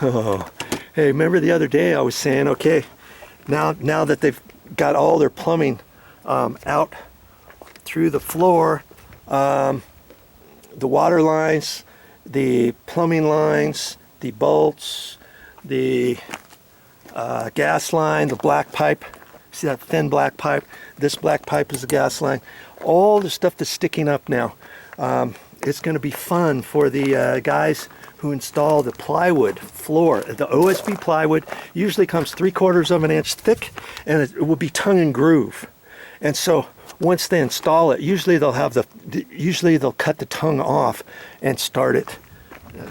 Oh, hey, remember the other day I was saying, okay, now that they've got all their plumbing out through the floor, the water lines, the plumbing lines, the bolts, the gas line, the black pipe. See that thin black pipe? This black pipe is the gas line. All the stuff that's sticking up now. It's going to be fun for the guys who install the plywood floor. The OSB plywood usually comes 3/4 of an inch thick, and it will be tongue and groove. And so once they install it, usually they'll cut the tongue off and start it.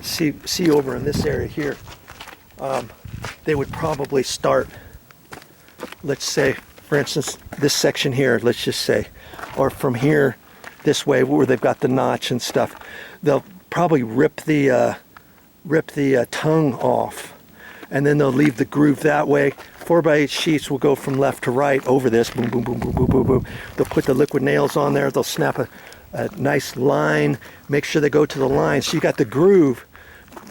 See over in this area here, they would probably start, let's say, for instance, this section here, let's just say, or from here this way where they've got the notch and stuff, they'll probably rip the tongue off, and then they'll leave the groove that way. 4x8 sheets will go from left to right over this, boom, boom, boom, boom, boom, boom, boom. They'll put the liquid nails on there, they'll snap a nice line, make sure they go to the line. So you got the groove,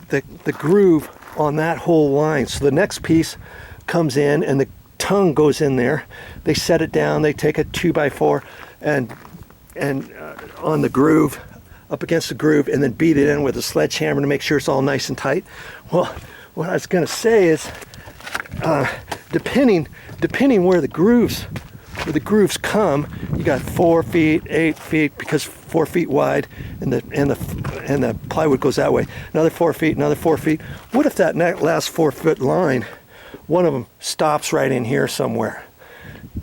the groove on that whole line. So the next piece comes in and the tongue goes in there. They set it down, they take a 2x4 and on the groove, up against the groove, and then beat it in with a sledgehammer to make sure it's all nice and tight. Well, what I was going to say is, depending where the grooves come, you got 4 feet, 8 feet, because 4 feet wide, and the plywood goes that way. Another 4 feet, another 4 feet. What if that last 4 foot line, one of them stops right in here somewhere?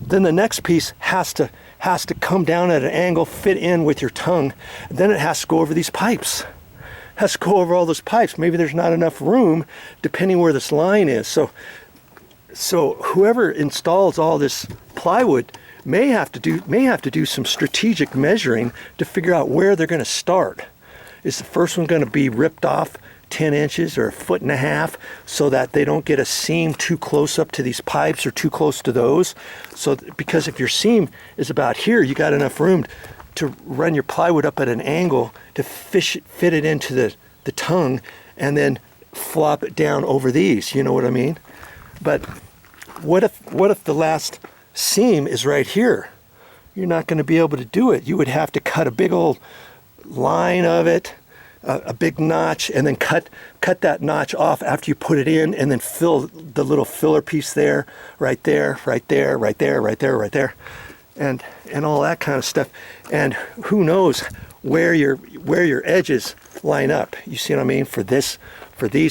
Then the next piece has to come down at an angle, fit in with your tongue, and then it has to go over these pipes. It has to go over all those pipes. Maybe there's not enough room depending where this line is. So whoever installs all this plywood may have to do some strategic measuring to figure out where they're going to start. Is the first one going to be ripped off 10 inches or 1.5 feet so that they don't get a seam too close up to these pipes or too close to those? So because if your seam is about here, you got enough room to run your plywood up at an angle to fit it into the tongue and then flop it down over these, you know what I mean? But what if the last seam is right here? You're not going to be able to do it. You would have to cut a big old line of it, a big notch, and then cut that notch off after you put it in, and then fill the little filler piece there, right there, right there, right there, right there, right there, and all that kind of stuff. And who knows where your edges line up? You see what I mean? For these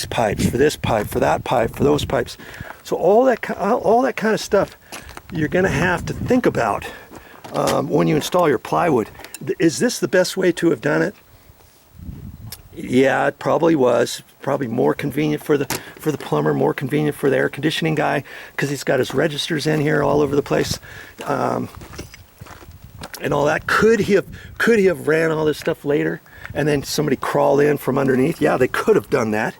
pipes, for this pipe, for that pipe, for those pipes. So all that kind of stuff you're going to have to think about when you install your plywood. Is this the best way to have done it? Yeah, it probably was. Probably more convenient for the plumber, more convenient for the air conditioning guy, because he's got his registers in here all over the place, and all that. Could he have ran all this stuff later, and then somebody crawled in from underneath? Yeah, they could have done that,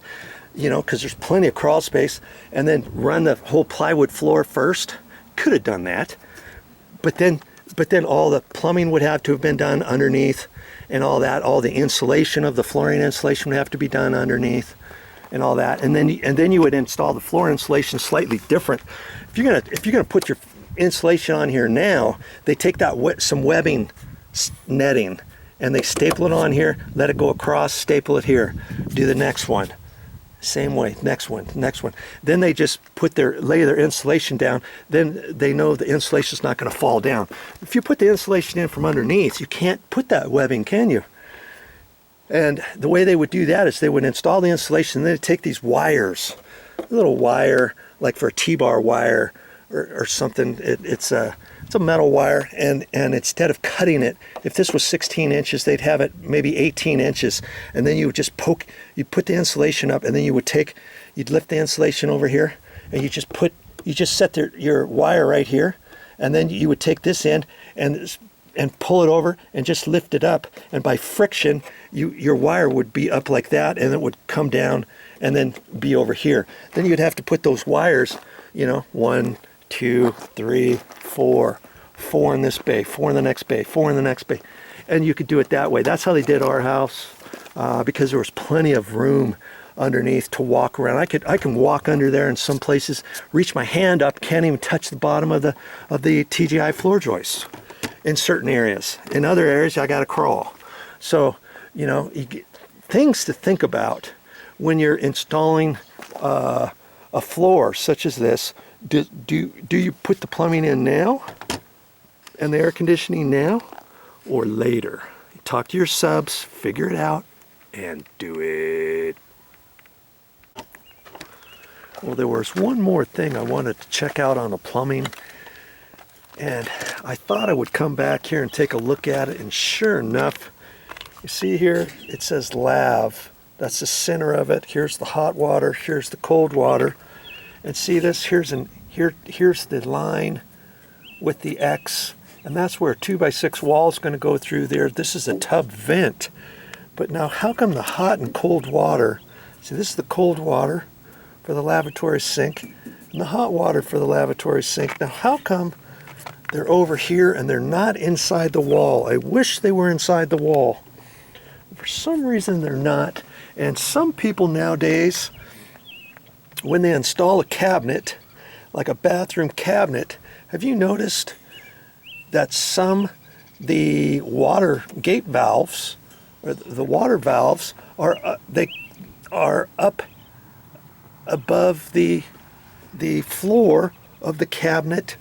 you know, because there's plenty of crawl space, and then run the whole plywood floor first. Could have done that, but then all the plumbing would have to have been done underneath. And all that, all the insulation of the flooring insulation would have to be done underneath, and all that, and then you would install the floor insulation slightly different. If you're gonna put your insulation on here now, they take that some webbing netting and they staple it on here, let it go across, staple it here, do the next one, same way, next one. Then they just lay their insulation down. Then they know the insulation's not going to fall down. If you put the insulation in from underneath, you can't put that webbing, can you? And the way they would do that is they would install the insulation, and then they'd take these wires, a little wire, like for a T-bar wire or something. It's a metal wire, and instead of cutting it, if this was 16 inches, they'd have it maybe 18 inches, and then you would just you'd put the insulation up, and then you'd lift the insulation over here, and you just set your wire right here, and then you would take this end and pull it over and just lift it up, and by friction, your wire would be up like that, and it would come down and then be over here. Then you'd have to put those wires, you know, 1, 2, 3, 4 in this bay, 4 in the next bay, 4 in the next bay, and you could do it that way. That's how they did our house, because there was plenty of room underneath to walk around. I can walk under there in some places, reach my hand up, can't even touch the bottom of the TGI floor joists in certain areas. In other areas, I got to crawl. So, you know, things to think about when you're installing a floor such as this. Do you put the plumbing in now and the air conditioning now or later? Talk to your subs, figure it out, and do it. Well, there was one more thing I wanted to check out on the plumbing, and I thought I would come back here and take a look at it, and sure enough, you see here, it says lav. That's the center of it. Here's the hot water, here's the cold water. And see this, here's the line with the X, and that's where a 2x6 wall is going to go through there. This is a tub vent. But now how come the hot and cold water, see this is the cold water for the lavatory sink and the hot water for the lavatory sink. Now how come they're over here and they're not inside the wall? I wish they were inside the wall. For some reason they're not. And some people nowadays, when they install a cabinet, like a bathroom cabinet, have you noticed that the water gate valves, or the water valves, are up above the floor of the cabinet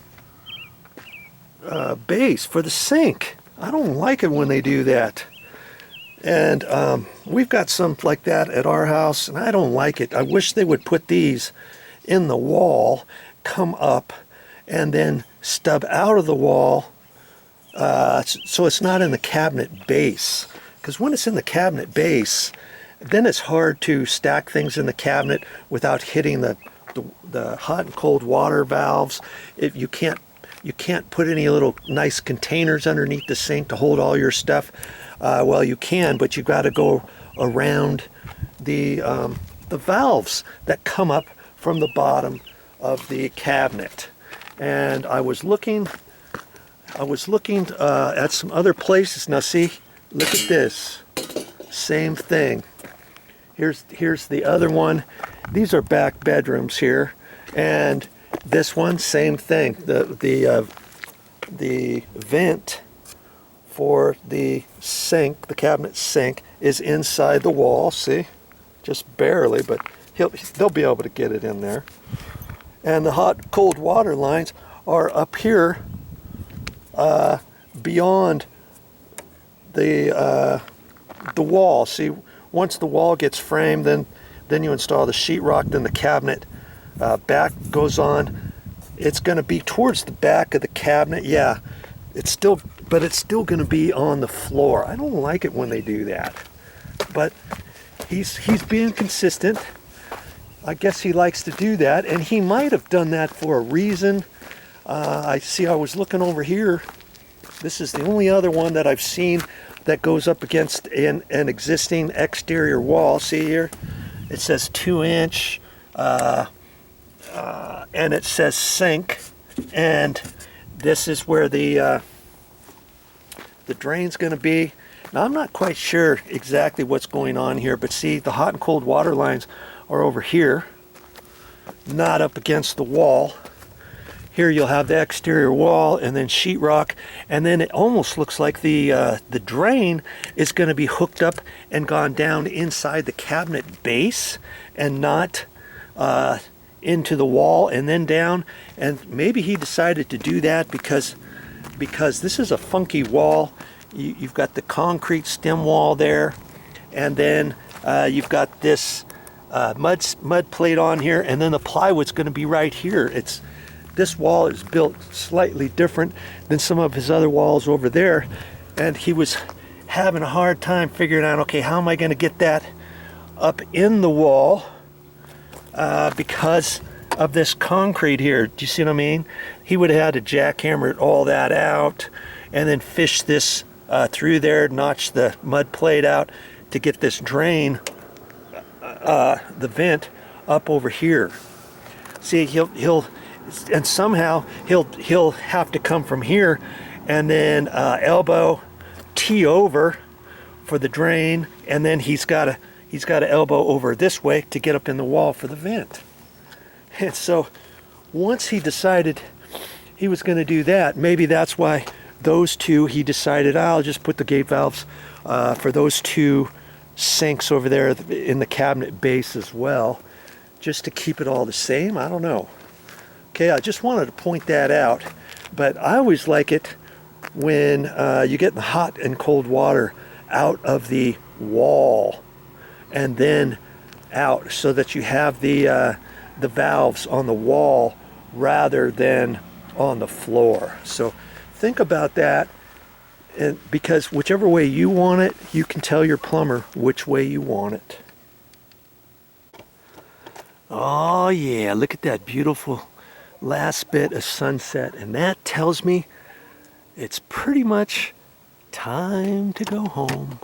base for the sink? I don't like it when they do that. And we've got some like that at our house, and I don't like it. I wish they would put these in the wall, come up, and then stub out of the wall, so it's not in the cabinet base. Because when it's in the cabinet base, then it's hard to stack things in the cabinet without hitting the hot and cold water valves. You can't put any little nice containers underneath the sink to hold all your stuff. Well, you can, but you've got to go around the valves that come up from the bottom of the cabinet. And I was looking at some other places. Now see, look at this, same thing. Here's the other one. These are back bedrooms here, and this one, same thing. The vent for the sink, the cabinet sink, is inside the wall. See, just barely, but they'll be able to get it in there. And the hot cold water lines are up here, beyond the wall. See, once the wall gets framed, then you install the sheetrock, then the cabinet back goes on. It's going to be towards the back of the cabinet. Yeah, but it's still going to be on the floor. I don't like it when they do that. But he's being consistent. I guess he likes to do that, and he might have done that for a reason. I was looking over here. This is the only other one that I've seen that goes up against an existing exterior wall. See here? It says 2-inch, and it says sink, and this is where the drain's going to be. Now, I'm not quite sure exactly what's going on here, but see, the hot and cold water lines are over here, not up against the wall. Here you'll have the exterior wall and then sheetrock, and then it almost looks like the drain is going to be hooked up and gone down inside the cabinet base and not into the wall and then down. And maybe he decided to do that because this is a funky wall. You've got the concrete stem wall there, and then you've got this mud plate on here, and then the plywood's going to be right here. This wall is built slightly different than some of his other walls over there, and he was having a hard time figuring out, okay, how am I going to get that up in the wall because of this concrete here. Do you see what I mean? He would have had to jackhammer all that out and then fish this through there, notch the mud plate out to get this drain, the vent, up over here. See, and somehow he'll have to come from here and then elbow T over for the drain, and then he's got he's got to elbow over this way to get up in the wall for the vent. And so once he decided he was going to do that, maybe that's why those two, he decided, I'll just put the gate valves for those two sinks over there in the cabinet base as well, just to keep it all the same. I don't know. Okay, I just wanted to point that out. But I always like it when you get the hot and cold water out of the wall and then out, so that you have the valves on the wall rather than on the floor. So think about that, and because whichever way you want it, you can tell your plumber which way you want it. Oh yeah, look at that beautiful last bit of sunset, and that tells me it's pretty much time to go home.